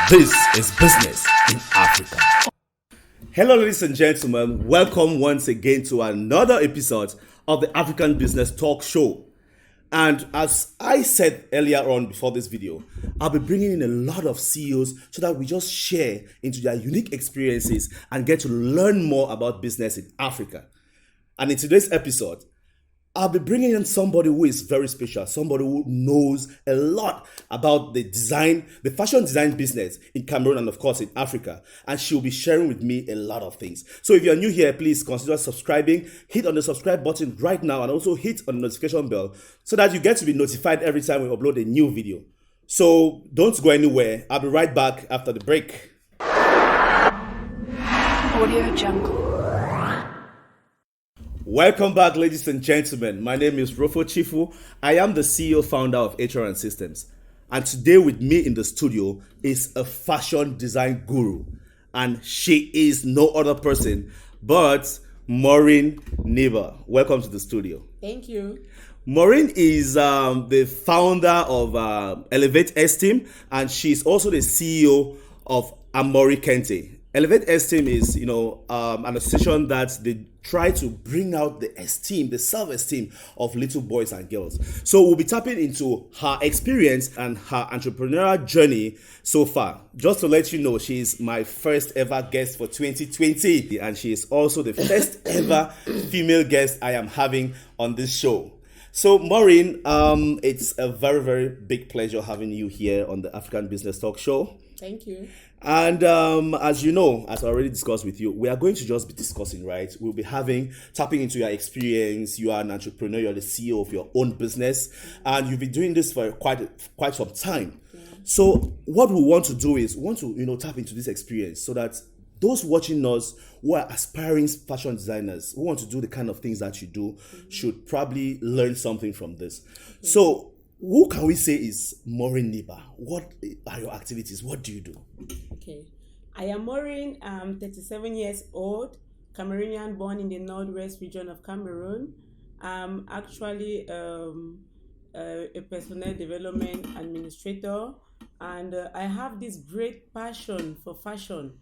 This is Business in Africa. Hello, ladies and gentlemen. Welcome once again to another episode of the African Business Talk Show. And as I said earlier on before this video, I'll be bringing in a lot of CEOs so that we just share into their unique experiences and get to learn more about business in Africa. And in today's episode, I'll be bringing in somebody who is very special, somebody who knows a lot about the fashion design business in Cameroon and of course in Africa. And she'll be sharing with me a lot of things. So if you're new here, please consider subscribing. Hit on the subscribe button right now and also hit on the notification bell so that you get to be notified every time we upload a new video. So don't go anywhere. I'll be right back after the break. Audio Jungle. Welcome back, ladies and gentlemen. My name is Rofo Chifu. I am the CEO founder of HR and Systems. And today with me in the studio is a fashion design guru. And she is no other person but Maureen Niba. Welcome to the studio. Thank you. Maureen is the founder of Elevate Esteem, and she's also the CEO of Amorri Kente. Elevate Esteem is, an association that they try to bring out the esteem, the self-esteem of little boys and girls. So we'll be tapping into her experience and her entrepreneurial journey so far. Just to let you know, she is my first ever guest for 2020, and she is also the first ever female guest I am having on this show. So Maureen, it's a very, very big pleasure having you here on the African Business Talk Show. Thank you. And as you know, as I already discussed with you, we are going to just be discussing, right? We'll be tapping into your experience. You are an entrepreneur, you're the CEO of your own business, and you've been doing this for quite some time. Yeah. So what we want to do is tap into this experience so that those watching us who are aspiring fashion designers who want to do the kind of things that you do should probably learn something from this. Okay. So who can we say is Maureen Niba? What are your activities? What do you do? Okay. I am Maureen. I'm 37 years old, Cameroonian, born in the northwest region of Cameroon. I'm actually a personnel development administrator, and I have this great passion for fashion.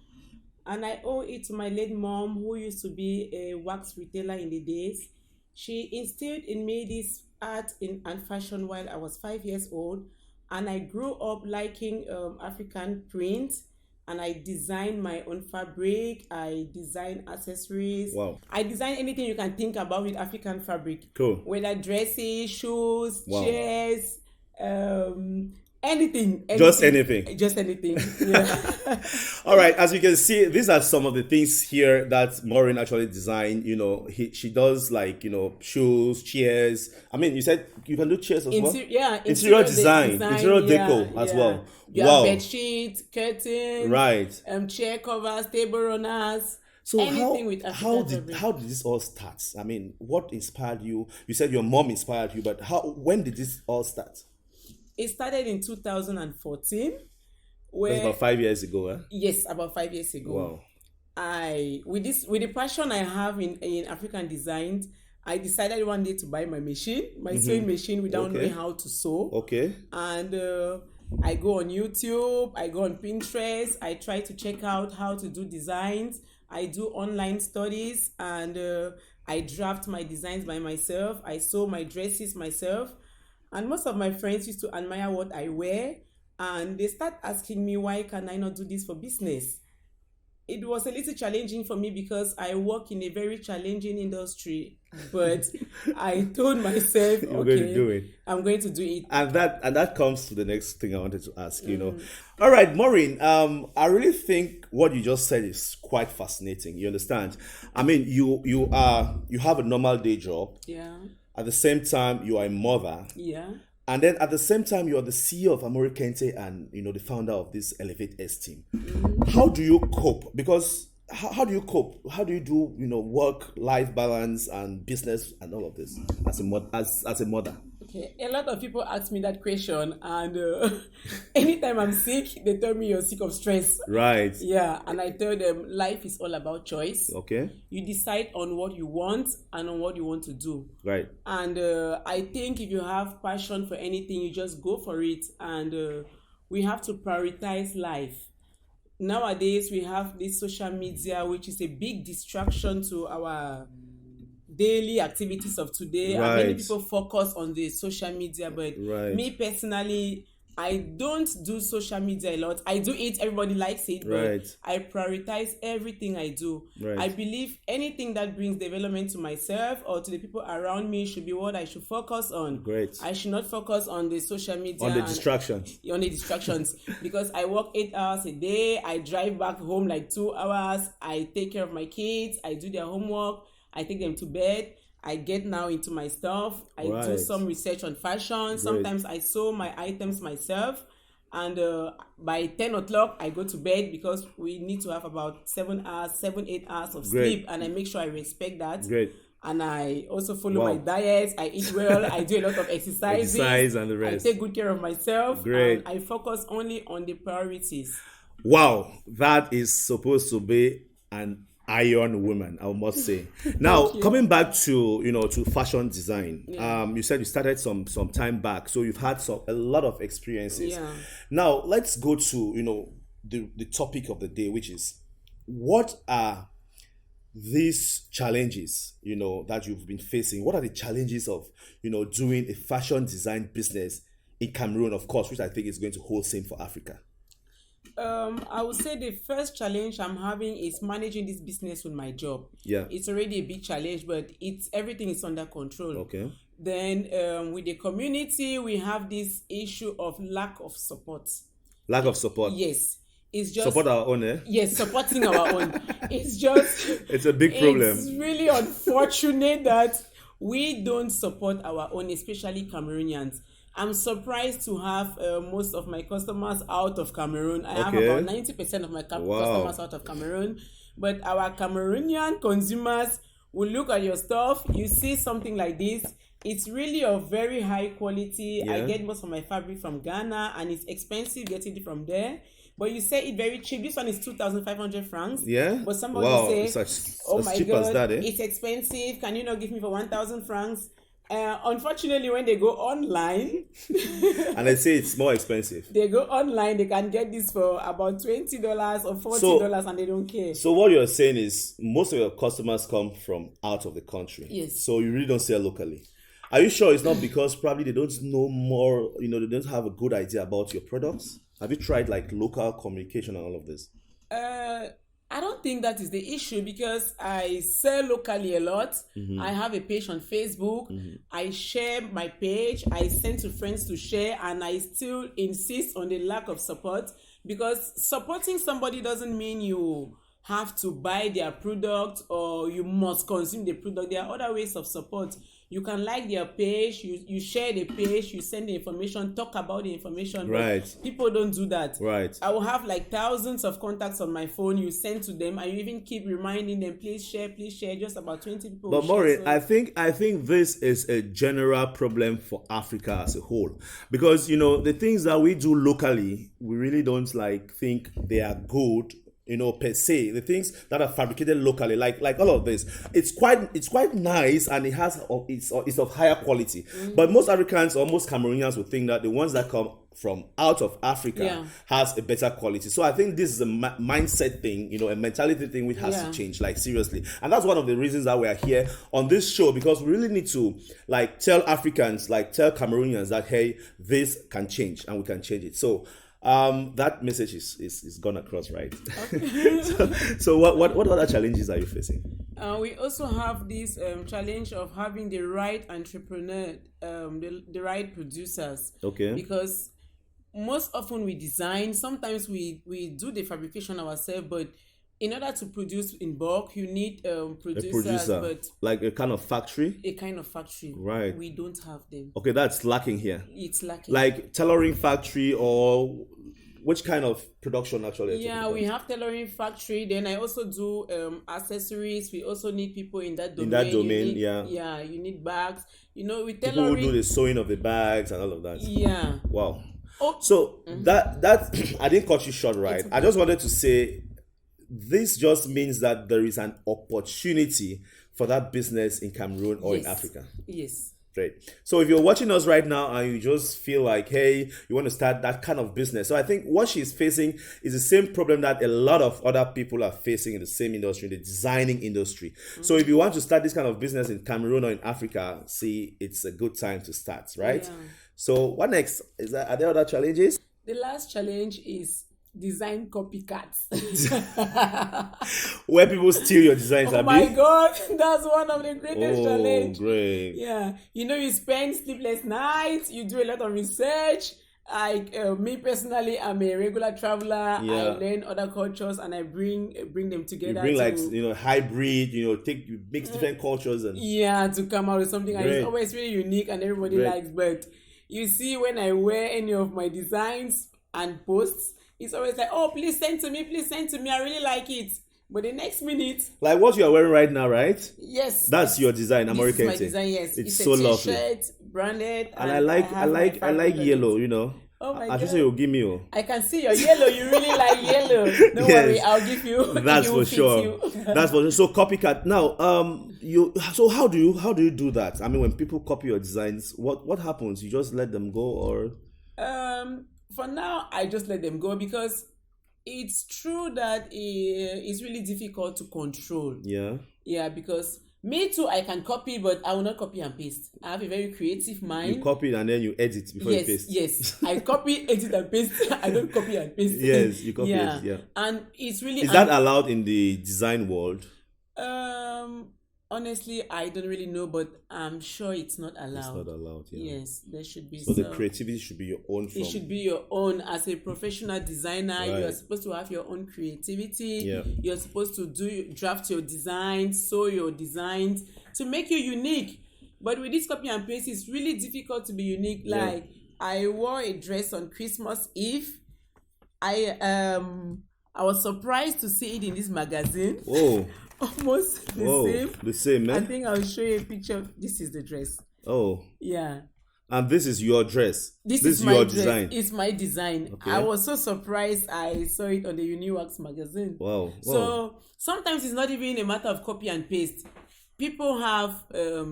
And I owe it to my late mom, who used to be a wax retailer in the days. She instilled in me this art and fashion while I was 5 years old, and I grew up liking African print, and I designed my own fabric. I design accessories. Wow. I design anything you can think about with African fabric. Cool. Whether dresses, shoes, wow. chairs, anything. Just anything. Yeah. All right. As you can see, these are some of the things here that Maureen actually designed. She does shoes, chairs. I mean, you said you can do chairs as well. Yeah. Interior design, interior deco as well. You have bed sheets, curtains, right? Chair covers, table runners. So how did this all start? I mean, what inspired you? You said your mom inspired you, but when did this all start? It started in 2014. That's about 5 years ago, eh? Yes, about 5 years ago. Wow. With the passion I have in African design, I decided one day to buy my sewing machine without knowing how to sew. Okay. And I go on YouTube, I go on Pinterest, I try to check out how to do designs. I do online studies, and I draft my designs by myself. I sew my dresses myself. And most of my friends used to admire what I wear, and they start asking me, why can I not do this for business? It was a little challenging for me because I work in a very challenging industry, but I told myself, I'm going to do it. And that comes to the next thing I wanted to ask, All right, Maureen, I really think what you just said is quite fascinating. You understand? I mean, you have a normal day job. Yeah. At the same time, you are a mother. Yeah. And then at the same time, you are the CEO of Amorri Kente and, the founder of this Elevate Esteem. Mm-hmm. How do you cope? Because how do you cope? How do you do, work-life balance and business and all of this as a mother? Okay, a lot of people ask me that question, and anytime I'm sick, they tell me you're sick of stress. Right. Yeah, and I tell them life is all about choice. Okay. You decide on what you want and on what you want to do. Right. And I think if you have passion for anything, you just go for it. And we have to prioritize life. nowadays we have this social media, which is a big distraction to our daily activities of today, and many Right. people focus on the social media, but Right. me personally, I don't do social media a lot. I do it, everybody likes it, Right. but I prioritize everything I do. Right. I believe anything that brings development to myself or to the people around me should be what I should focus on. Great. I should not focus on the social media On the and distractions. on the distractions because I work 8 hours a day. I drive back home like 2 hours. I take care of my kids. I do their homework. I take them to bed. I get now into my stuff. I do Right. some research on fashion. Sometimes I sew my items myself. And by 10 o'clock, I go to bed because we need to have about 8 hours of Great. sleep. And I make sure I respect that. Great. And I also follow Wow. my diet. I eat well. I do a lot of exercises. Exercise and the rest. I take good care of myself. Great. And I focus only on the priorities. Wow, that is supposed to be an iron woman, I must say. Now, you. coming back to to fashion design, you said you started some time back, so you've had a lot of experiences. Yeah. Now, let's go to the topic of the day, which is what are these challenges that you've been facing? What are the challenges of doing a fashion design business in Cameroon, of course, which I think is going to hold same for Africa? I would say the first challenge I'm having is managing this business with my job. Yeah. It's already a big challenge, but everything is under control. Okay. Then with the community, we have this issue of lack of support. Lack of support. Yes. It's just Support our own, eh? Yes, supporting our own. It's just It's a big problem. It's really unfortunate that we don't support our own, especially Cameroonians. I'm surprised to have most of my customers out of Cameroon. I have Okay. about 90% of my customers out of Cameroon. But our Cameroonian consumers will look at your stuff. You see something like this. It's really of very high quality. I Yeah. get most of my fabric from Ghana, and it's expensive getting it from there. But you say it very cheap. This one is 2,500 francs. Yeah. But somebody Wow, say, it's as "Oh my cheap God, as that, eh?" it's expensive. Can you not give me for 1,000 francs?" Unfortunately, when they go online, And they say it's more expensive. they can get this for about $20 or $40, and they don't care. So what you're saying is most of your customers come from out of the country. Yes. So you really don't sell locally. Are you sure it's not because probably they don't know more, they don't have a good idea about your products? Have you tried like local communication and all of this? I don't think that is the issue because I sell locally a lot. Mm-hmm. I have a page on Facebook. I share my page. I send to friends to share, and I still insist on the lack of support because supporting somebody doesn't mean you have to buy their product or you must consume the product. There are other ways of support. You can like their page, you share the page, you send the information, talk about the information. Right. But people don't do that. Right. I will have like thousands of contacts on my phone. You send to them, and you even keep reminding them, please share. Just about 20 people. But Maureen, so. I think this is a general problem for Africa as a whole, because the things that we do locally, we really don't think they are good. Per se, the things that are fabricated locally, like all of this, it's quite nice, and it's of higher quality. But most Africans or most Cameroonians would think that the ones that come from out of Africa has a better quality. So I think this is a mindset thing, a mentality thing which has to change, seriously. And that's one of the reasons that we are here on this show, because we really need to tell Africans, tell Cameroonians that, hey, this can change and we can change it. So that message is gone across, right? Okay. so what other challenges are you facing? We also have this challenge of having the right entrepreneur, the right producers. Okay. Because most often we design, sometimes we do the fabrication ourselves, but in order to produce in bulk, you need producers. A producer, but like a kind of factory? A kind of factory. Right. We don't have them. Okay, that's lacking here. It's lacking. Like tailoring factory, or which kind of production actually? Yeah, we have tailoring factory. Then I also do accessories. We also need people in that domain. Yeah, you need bags. With tailoring. People who do the sewing of the bags and all of that. Yeah. Wow. Oh. So that I didn't cut you short, right? Okay. I just wanted to say this just means that there is an opportunity for that business in Cameroon or in Africa. Yes. Great. So if you're watching us right now and you just feel like, hey, you want to start that kind of business. So I think what she's facing is the same problem that a lot of other people are facing in the same industry, the designing industry. So if you want to start this kind of business in Cameroon or in Africa, see, it's a good time to start, right? Yeah. So what next? Are there other challenges? The last challenge is design copycats. Where people steal your designs, Oh my God, that's one of the greatest challenge. Great. Yeah, you spend sleepless nights, you do a lot of research. Me personally, I'm a regular traveler. Yeah. I learn other cultures and I bring them together. You bring hybrid, you mix different cultures and to come out with something and it's always really unique and everybody likes. But you see, when I wear any of my designs and posts, it's always like, oh, please send to me, I really like it. But the next minute, like what you are wearing right now, right? Yes, that's your design. Amorri Kente. My design, yes. It's so lovely. T-shirt, branded, and I like yellow. Oh my God! I God! You'll give me. I can see your yellow. You really like yellow. Don't worry, I'll give you. That's for sure. That's for sure. So copycat. Now, So how do you do that? I mean, when people copy your designs, what happens? You just let them go, or? For now, I just let them go because it's true that it's really difficult to control. Yeah. Yeah, because me too, I can copy, but I will not copy and paste. I have a very creative mind. You copy and then you edit before you paste. Yes. I copy, edit and paste. I don't copy and paste. Yes, you copy it. Yeah. And it's really... Is that allowed in the design world? Honestly, I don't really know, but I'm sure it's not allowed. It's not allowed, yeah. Yes, there should be. So the creativity should be your own. It should be your own. As a professional designer, Right. you are supposed to have your own creativity. Yeah. You're supposed to draft your designs, sew your designs to make you unique. But with this copy and paste, it's really difficult to be unique. Like, I wore a dress on Christmas Eve. I was surprised to see it in this magazine. Oh. Almost the same. The same, man. I think I'll show you a picture. This is the dress. Oh. Yeah. And this is your dress. This is my your dress. design. It's my design. Okay. I was so surprised I saw it on the Uniwax magazine. Wow. So sometimes it's not even a matter of copy and paste. People have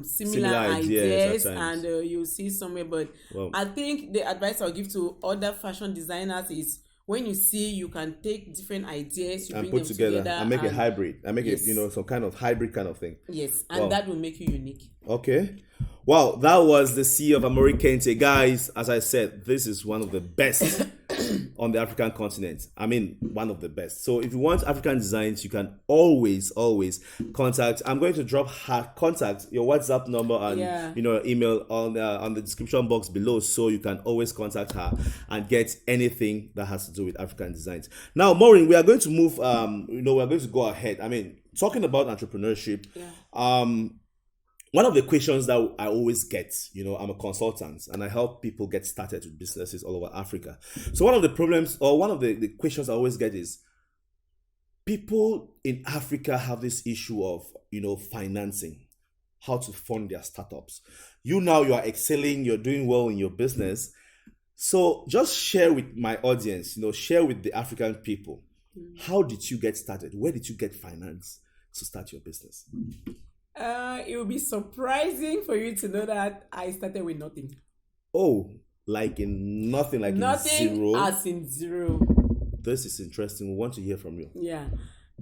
similar ideas and you'll see somewhere. But I think the advice I'll give to other fashion designers is, when you see, you can take different ideas, you and bring put them together and make a hybrid. And make it, some kind of hybrid kind of thing. Yes, and that will make you unique. Okay. Wow, that was the CEO of Amorri Kente. Guys, as I said, this is one of the best on the African continent. I mean, one of the best. So if you want African designs, you can always contact. I'm going to drop her contact, your WhatsApp number and email on the description box below, so you can always contact her and get anything that has to do with African designs. Now, Maureen, we are going to move. We're going to go ahead. I mean, talking about entrepreneurship. One of the questions that I always get, I'm a consultant and I help people get started with businesses all over Africa. So one of the problems, or one of the questions I always get is, people in Africa have this issue of, financing, how to fund their startups. You are excelling, you're doing well in your business. So just share with my audience, share with the African people, how did you get started? Where did you get finance to start your business? It will be surprising for you to know that I started with nothing. Oh, like in nothing, like nothing, in zero? As in zero. This is interesting. We want to hear from you. Yeah.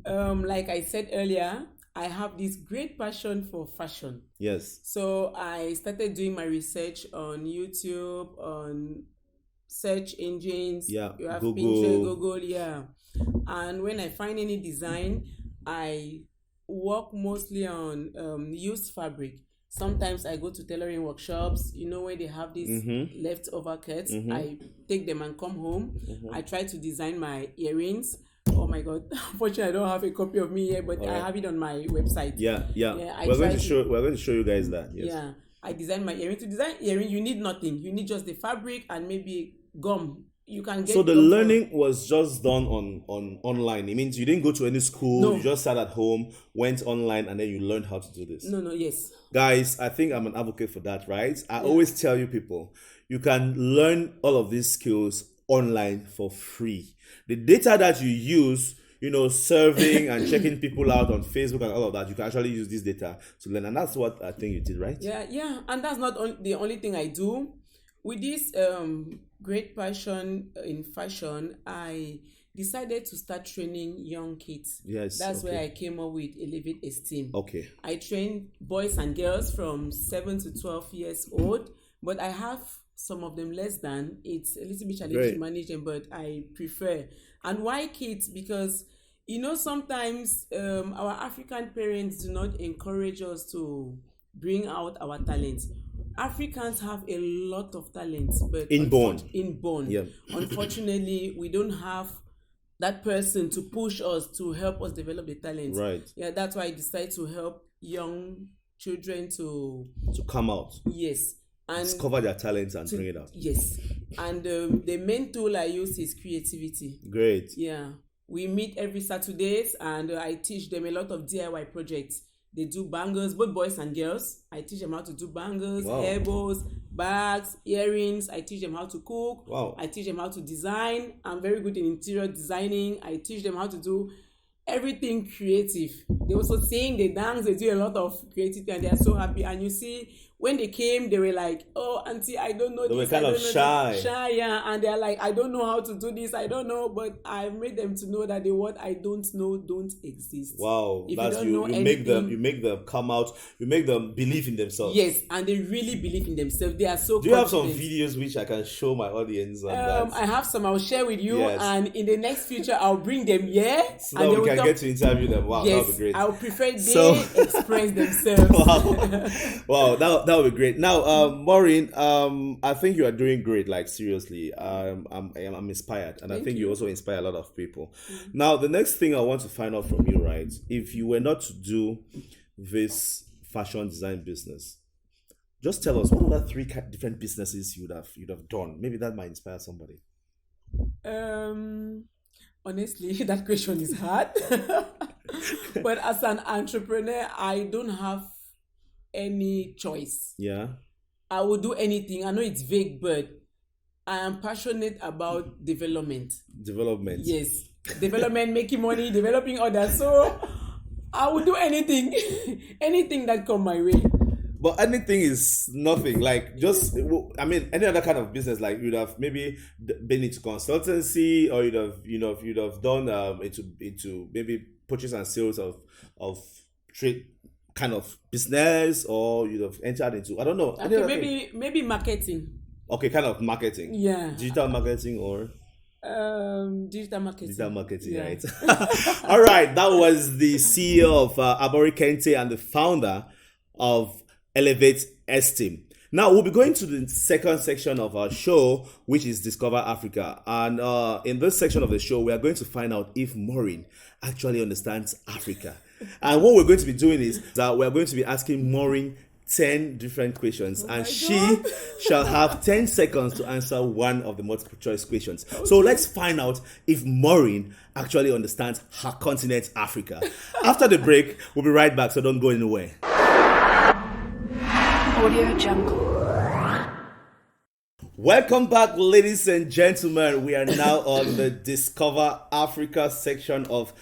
Like I said earlier, I have this great passion for fashion. Yes. So I started doing my research on YouTube, on search engines. Yeah, you have Google. Pinterest, Google, yeah. And when I find any design, I work mostly on used fabric. Sometimes I go to tailoring workshops, where they have these leftover cuts. I take them and come home. I try to design my earrings. Oh my God! Unfortunately, I don't have a copy of me here, but I have it on my website. Yeah. We're going to show you guys that. Yes. Yeah, I design my earring. To design earring, you need nothing. You need just the fabric and maybe gum. You can get. So the learning was just done on online. It means you didn't go to any school. No. You just sat at home, went online, and then you learned how to do this. No, yes. Guys, I think I'm an advocate for that, right? I always tell you people, you can learn all of these skills online for free. The data that you use, serving and checking people out on Facebook and all of that, you can actually use this data to learn. And that's what I think you did, right? Yeah. And that's not the only thing I do. With this great passion in fashion, I decided to start training young kids. Yes. That's where I came up with Elevate Esteem. Okay. I train boys and girls from 7 to 12 years old, but I have some of them less than. It's a little bit challenging to manage them, but I prefer. And why kids? Because sometimes our African parents do not encourage us to bring out our talents. Africans have a lot of talents, but inborn. Yeah. Unfortunately, we don't have that person to push us to help us develop the talent. Right. Yeah, that's why I decided to help young children to come out. Yes. And discover their talents and bring it out. Yes. And the main tool I use is creativity. Great. Yeah. We meet every Saturdays and I teach them a lot of DIY projects. They do bangles, both boys and girls. I teach them how to do bangles, hair bows, bags, earrings. I teach them how to cook. Wow. I teach them how to design. I'm very good in interior designing. I teach them how to do everything creative. They also sing, they dance, they do a lot of creativity and they are so happy. And you see, when they came, they were like, "Oh, auntie, I don't know this." They were kind of shy. Yeah. And they're like, "I don't know how to do this. I don't know." But I made them to know that the word I don't know don't exist. Wow. If you make them come out, you make them believe in themselves. Yes, and they really believe in themselves. They are so Do you have some videos which I can show my audience on that? I have some I'll share with you, and in the next future I'll bring them here. So that we can get to interview them. Wow, yes, that would be great. I'll prefer they express themselves. Wow, that would be great. Now, Maureen, I think you are doing great. Like seriously, I'm inspired, and I think you also inspire a lot of people. Mm-hmm. Now, the next thing I want to find out from you, right? If you were not to do this fashion design business, just tell us what are the 3 different businesses you'd have done. Maybe that might inspire somebody. Honestly, that question is hard. But as an entrepreneur, I don't have any choice. Yeah. I will do anything. I know it's vague, but I am passionate about development. Development. Yes. Development, making money, developing others. So I will do anything. Anything that come my way. But anything is nothing. Like any other kind of business, like you'd have maybe been into consultancy, or you'd have done into maybe purchase and sales of trade kind of business, or you'd have entered into, I don't know. Okay, maybe marketing. Okay, kind of marketing. Yeah. Digital marketing or digital marketing. Digital marketing, yeah. Right. All right, that was the CEO of Amorri Kente and the founder of Elevate Esteem. Now we'll be going to the second section of our show, which is Discover Africa. And in this section of the show, we are going to find out if Maureen actually understands Africa. And what we're going to be doing is that we're going to be asking Maureen 10 different questions, and she shall have 10 seconds to answer one of the multiple choice questions. Okay. So let's find out if Maureen actually understands her continent, Africa. After the break, we'll be right back, so don't go anywhere. Audio Jungle. Welcome back, ladies and gentlemen. We are now on the Discover Africa section of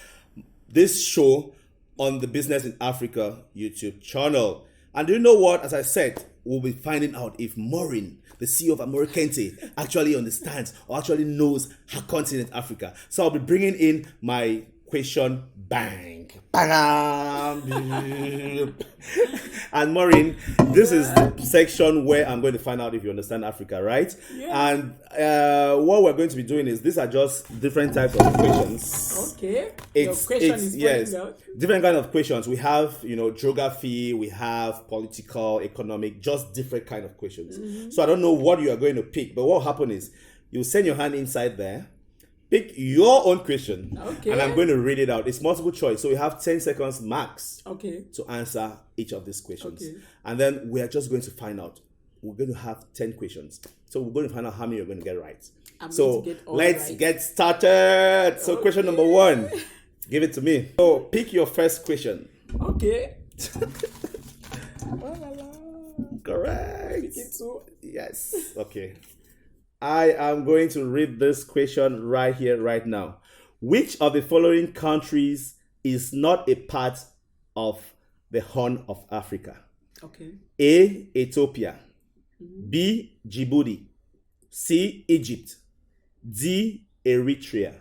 this show on the Business in Africa YouTube channel. And do you know what? As I said, we'll be finding out if Maureen, the CEO of Amorri Kente, actually understands or actually knows her continent, Africa. So I'll be bringing in my question bank. And Maureen, this is the section where I'm going to find out if you understand Africa, right? Yeah. And what we're going to be doing is, these are just different types of questions. Okay. Different kind of questions. We have, geography, we have political, economic, just different kind of questions. Mm-hmm. So I don't know what you are going to pick, but what will happen is you send your hand inside there. Pick your own question, and I'm going to read it out. It's multiple choice, so you have 10 seconds max to answer each of these questions. Okay. And then we are just going to find out. We're going to have 10 questions. So we're going to find out how many you're going to get right. Let's get started. So question number 1, give it to me. So pick your first question. Okay. Correct. Pick it too. Yes. Okay. I am going to read this question right here, right now. Which of the following countries is not a part of the Horn of Africa? Okay. A. Ethiopia. B. Djibouti. C. Egypt. D. Eritrea.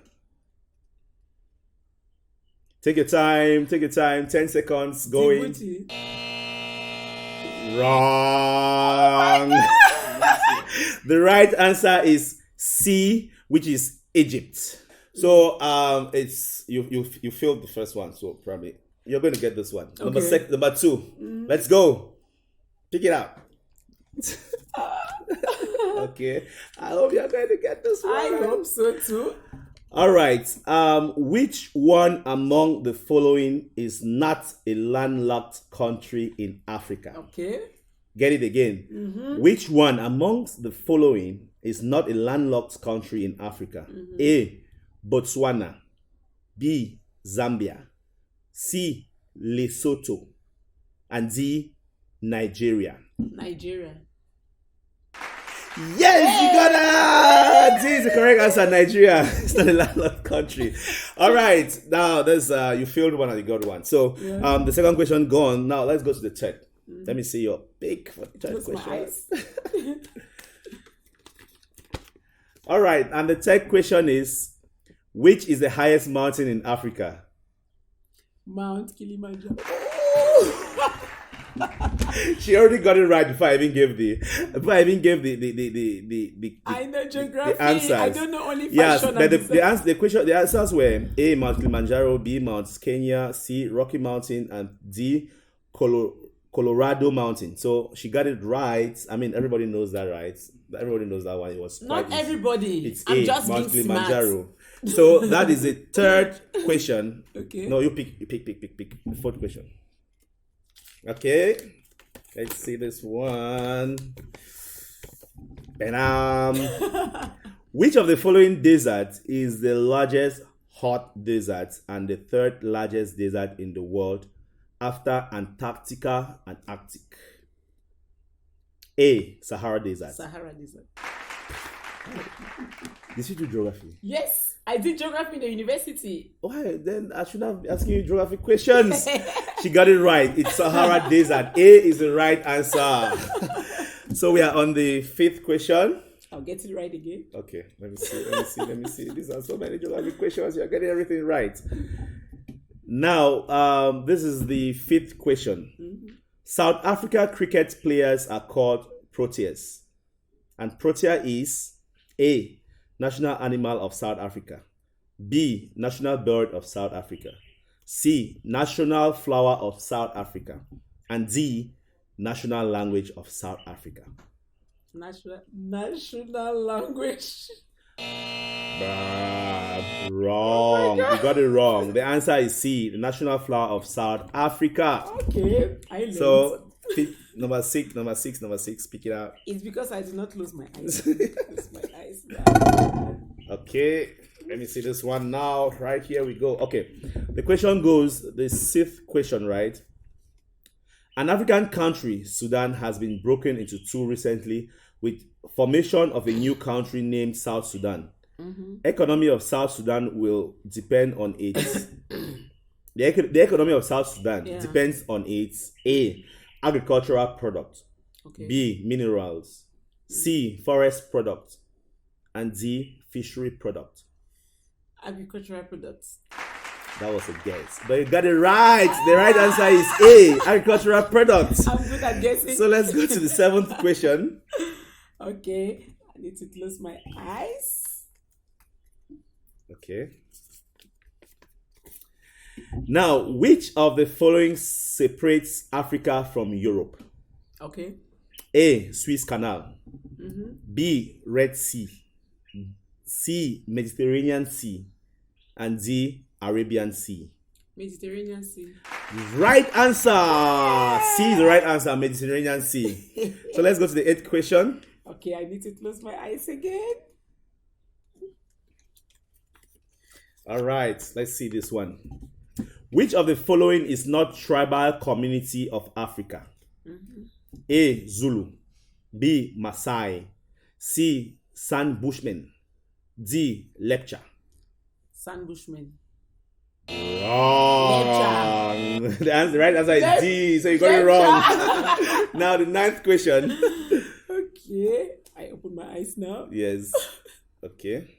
Take your time. 10 seconds going. Djibouti. Wrong. The right answer is C, which is Egypt. So it's you failed the first one, so probably you're going to get this one. Okay. Number 2. Let's go. Pick it up. Okay. I hope you're going to get this one. I hope so too. All right. Which one among the following is not a landlocked country in Africa? Okay. Get it again. Which one amongst the following is not a landlocked country in Africa? A. Botswana. B. Zambia. C. Lesotho. And D. Nigeria. Nigeria. Yes, you got it. D is the correct answer. Nigeria. It's not a landlocked country. All right. Now there's you failed one and you got one. So the second question gone. Now let's go to the third. Let me see your pick for the third question. All right, and the third question is, which is the highest mountain in Africa? Mount Kilimanjaro. She already got it right before I even gave the I know geography. the answers. I don't know only fashion. Yes, and but design. the answers were A. Mount Kilimanjaro, B. Mount Kenya, C. Rocky Mountain, and D. Colorado Mountain. So she got it right. I mean, everybody knows that, right? Everybody knows that one. It was Not quite easy. everybody. It's I'm A. just Mount being Kilimanjaro. So that is the third question. Okay. No, you pick. The fourth question. Okay. Let's see this one. Which of the following deserts is the largest hot desert and the third largest desert in the world after Antarctica and Arctic? A. Sahara Desert. Sahara Desert. Did you do geography? Yes, I did geography in the university. Why? Then I should have been asking you geography questions. She got it right. It's Sahara Desert. A is the right answer. So we are on the fifth question. I'll get it right again. Okay, let me see. These are so many geography questions. You're getting everything right. Now, this is the fifth question. South Africa cricket players are called proteas. And protea is A. National animal of South Africa. B. National bird of South Africa. C. National flower of South Africa. And D. National language of South Africa. National language. Wrong. You got it wrong. The answer is C. The national flower of South Africa. Okay, I learned. So pick number six. Pick it up. It's because I did not lose my eyes. Okay, let me see this one now. Right here we go. Okay, the question goes, the sixth question, right? An African country, Sudan, has been broken into two recently with formation of a new country named South Sudan. Economy of South Sudan will depend on its the economy of South Sudan depends on its A. Agricultural product, B. Minerals, C. Forest product, and D. Fishery product. Agricultural products. That was a guess, but you got it right. The right answer is A. Agricultural product. I'm good at guessing. So let's go to the seventh question. Okay, I need to close my eyes. Okay. Now, which of the following separates Africa from Europe? Okay. A. Suez Canal. B. Red Sea. C. Mediterranean Sea. And D. Arabian Sea. Mediterranean Sea. Right answer. C is the right answer. Mediterranean Sea. So let's go to the eighth question. Okay, I need to close my eyes again. All right, let's see this one. Which of the following is not tribal community of Africa? A. Zulu. B. Maasai. C. San Bushmen. D. Lepcha. Sandbushman. Wrong. The right answer is D, so you got it wrong. Now the 9th question. Okay, I open my eyes now. Yes. Okay.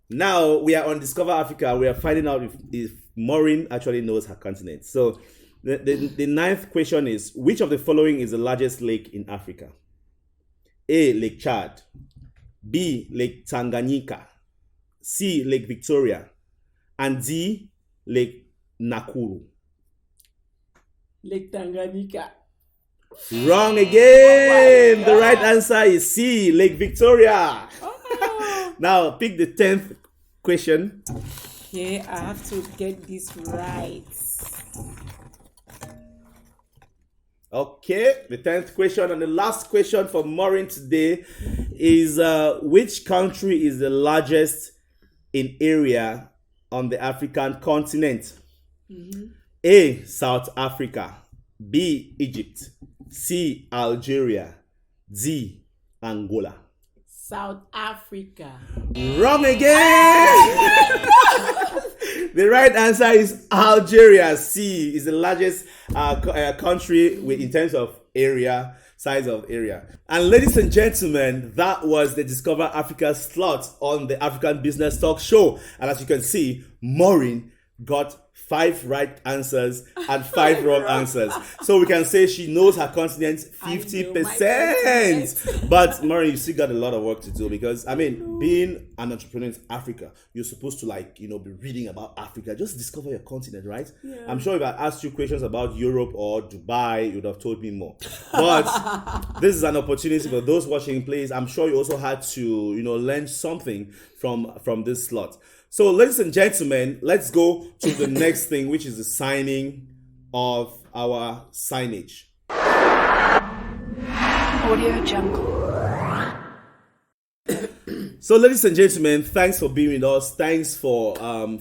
Now we are on Discover Africa. We are finding out if Maureen actually knows her continent. So the 9th question is, which of the following is the largest lake in Africa? A. Lake Chad. B. Lake Tanganyika. C. Lake Victoria. And D. Lake Nakuru. Lake Tanganyika. Wrong again. The right answer is C. Lake Victoria. Now pick the 10th question. Okay, I have to get this right. Okay, the 10th question and the last question for Maureen today is which country is the largest in area on the African continent? A. South Africa. B. Egypt. C. Algeria. D. Angola. South Africa. Wrong again. The right answer is Algeria. C is the largest country in terms of area, size of area. And ladies and gentlemen, that was the Discover Africa slot on the African Business Talk Show. And as you can see, Maureen got 5 right answers and 5 wrong answers. So we can say she knows her continent 50%. But Maureen, you still got a lot of work to do because, being an entrepreneur in Africa, you're supposed to be reading about Africa. Just discover your continent, right? Yeah. I'm sure if I asked you questions about Europe or Dubai, you would have told me more. But this is an opportunity for those watching, please. I'm sure you also had to, learn something from this slot. So, ladies and gentlemen, let's go to the next thing, which is the signing of our signage. Audio Jungle. So, ladies and gentlemen, thanks for being with us. Thanks for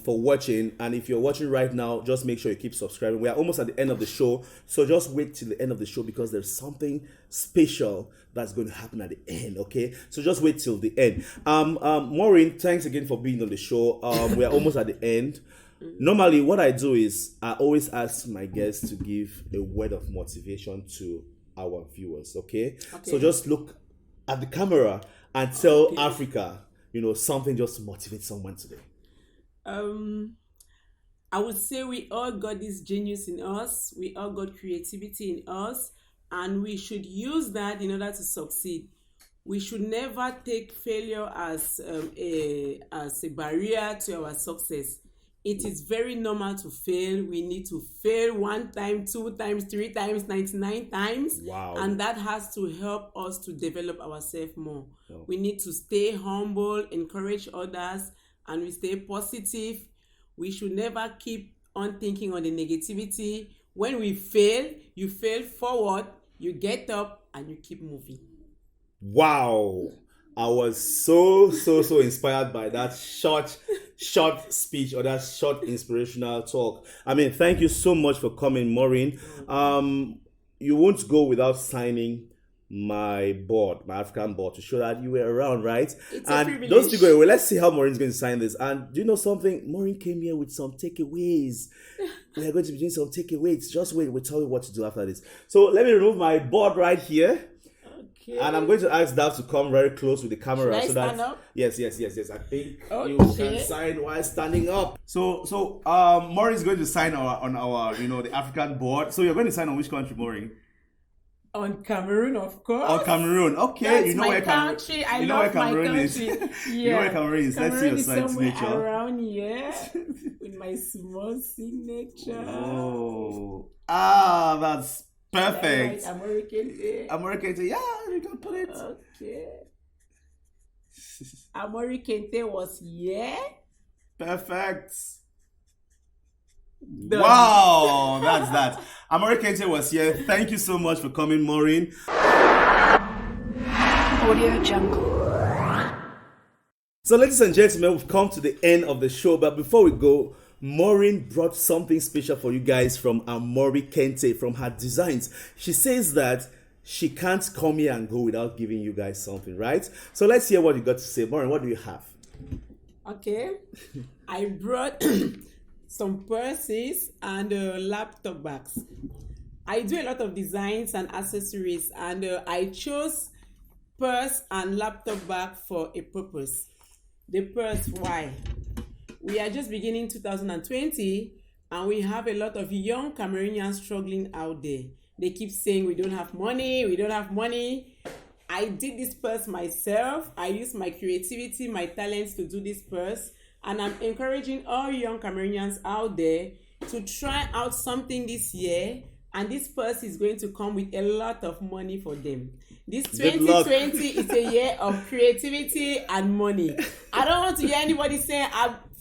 watching. And if you're watching right now, just make sure you keep subscribing. We are almost at the end of the show, so just wait till the end of the show because there's something special that's going to happen at the end. Okay, so just wait till the end. Maureen, thanks again for being on the show. We are almost at the end. Normally, what I do is I always ask my guests to give a word of motivation to our viewers. Okay? So just look at the camera and tell Africa, something just to motivate someone today. I would say we all got this genius in us. We all got creativity in us, and we should use that in order to succeed. We should never take failure as a barrier to our success. It is very normal to fail. We need to fail 1 time, 2 times, 3 times, 99 times. Wow. And that has to help us to develop ourselves more. Oh. We need to stay humble, encourage others, and we stay positive. We should never keep on thinking on the negativity. When we fail, you fail forward, you get up, and you keep moving. Wow. I was so inspired by that short speech or that short inspirational talk. Thank you so much for coming, Maureen. You won't go without signing my African board to show that you were around, right? It's and a privilege. Don't still go away. Let's see how Maureen's going to sign this. And do you know something? Maureen came here with some takeaways. We are going to be doing some takeaways. Just wait. We'll tell you what to do after this. So let me remove my board right here. Okay. And I'm going to ask Dav to come very close with the camera. Should I stand up? Yes. I think Okay. you can sign while standing up. So Maureen is going to sign on our the African board. So you're going to sign on which country, Maureen? On Cameroon, of course. On Cameroon. Okay. That's you know my where country. I you know love where Cameroon my is. country. You know where Cameroon is. Let's see your Cameroon is somewhere signature. around here with my small signature. Oh. That's perfect. Right, Amorri Kente. Amorri Kente. Yeah, you can put it. Okay. Amorri Kente was here. Perfect. Done. Wow, that's that. Amorri Kente was here. Thank you so much for coming, Maureen. Audio Jungle. So, ladies and gentlemen, we've come to the end of the show. But before we go, Maureen brought something special for you guys from Amorri Kente, from her designs. She says that she can't come here and go without giving you guys something, right? So let's hear what you got to say. Maureen, what do you have? Okay, I brought some purses and laptop bags. I do a lot of designs and accessories, and I chose purse and laptop bag for a purpose. The purse, why? We are just beginning 2020, and we have a lot of young Cameroonians struggling out there. They keep saying we don't have money, we don't have money. I did this purse myself. I used my creativity, my talents to do this purse, and I'm encouraging all young Cameroonians out there to try out something this year, and this purse is going to come with a lot of money for them. This Good luck. 2020 is a year of creativity and money. I don't want to hear anybody saying,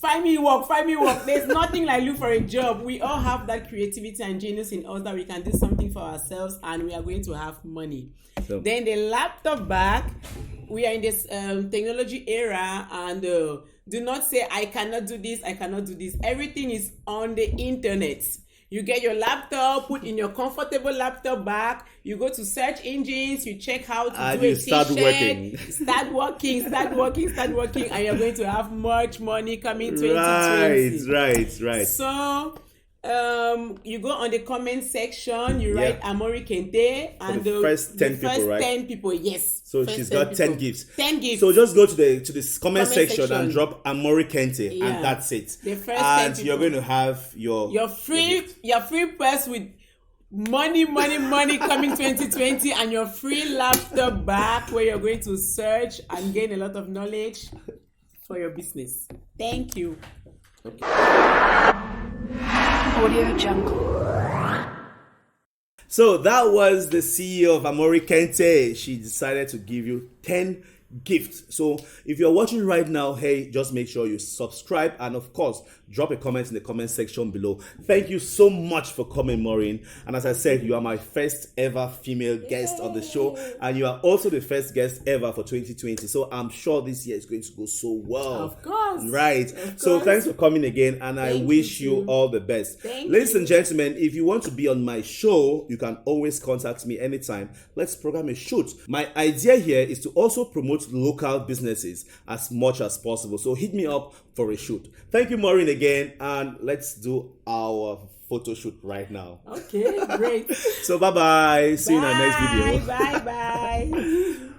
find me work, find me work. There's nothing like look for a job. We all have that creativity and genius in us that we can do something for ourselves, and we are going to have money. So- Then the laptop bag, we are in this technology era, and do not say I cannot do this, I cannot do this. Everything is on the internet. You get your laptop, put in your comfortable laptop bag, you go to search engines, you check how to And do a you start t-shirt, working. start working, and you're going to have much money coming 2020. Right. So you go on the comment section, you write Yeah. Amorri Kente, and the first 10 the people, first right? 10 people, yes. So First she's 10 got 10 people. gifts. 10 gifts. So just go to the comment section section. and drop Amorri Kente, Yeah. and that's it. The first 10 and people. you're going to have your free purse with money coming 2020, and your free laptop bag where you're going to search and gain a lot of knowledge for your business. Thank you. Audio Jungle. So that was the CEO of Amorri Kente. She decided to give you 10 gifts. So if you're watching right now, hey, just make sure you subscribe, and of course, drop a comment in the comment section below. Thank you so much for coming, Maureen. And as I said, you are my first ever female guest on the show, and you are also the first guest ever for 2020. So I'm sure this year is going to go so well. Of course. Right. Of So course. thanks for coming again, and I Thank wish you you too. all the best. Thank Ladies you. and gentlemen, if you want to be on my show, you can always contact me anytime. Let's program a shoot. My idea here is to also promote local businesses as much as possible. So hit me up for a shoot. Thank you, Maureen, again, and let's do our photo shoot right now. Okay, great. So bye-bye. See you in our next video. Bye.